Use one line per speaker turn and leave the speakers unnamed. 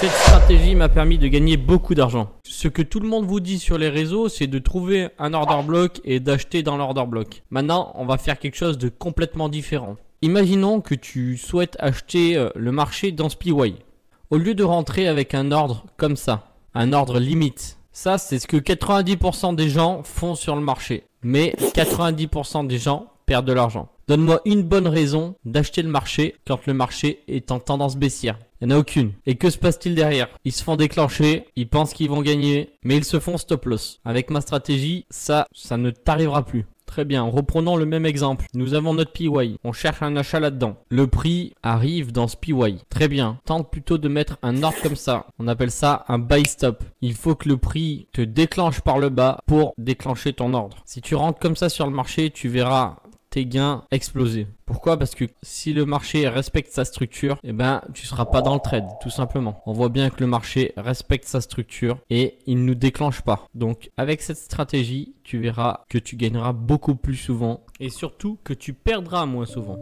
Cette stratégie m'a permis de gagner beaucoup d'argent. Ce que tout le monde vous dit sur les réseaux, c'est de trouver un order block et d'acheter dans l'order block. Maintenant, on va faire quelque chose de complètement différent. Imaginons que tu souhaites acheter le marché dans SPY. Au lieu de rentrer avec un ordre comme ça, un ordre limite, ça c'est ce que 90% des gens font sur le marché. Mais 90% des gens perdent de l'argent. Donne-moi une bonne raison d'acheter le marché quand le marché est en tendance baissière. Il n'y en a aucune. Et que se passe-t-il derrière? Ils se font déclencher, ils pensent qu'ils vont gagner, mais ils se font stop loss. Avec ma stratégie, ça ne t'arrivera plus. Très bien, reprenons le même exemple. Nous avons notre PY, on cherche un achat là-dedans. Le prix arrive dans ce PY. Très bien, tente plutôt de mettre un ordre comme ça. On appelle ça un buy stop. Il faut que le prix te déclenche par le bas pour déclencher ton ordre. Si tu rentres comme ça sur le marché, tu verras tes gains exploser. Pourquoi? Parce que si le marché respecte sa structure, eh ben, tu seras pas dans le trade, tout simplement. On voit bien que le marché respecte sa structure et il ne nous déclenche pas. Donc, avec cette stratégie, tu verras que tu gagneras beaucoup plus souvent et surtout que tu perdras moins souvent.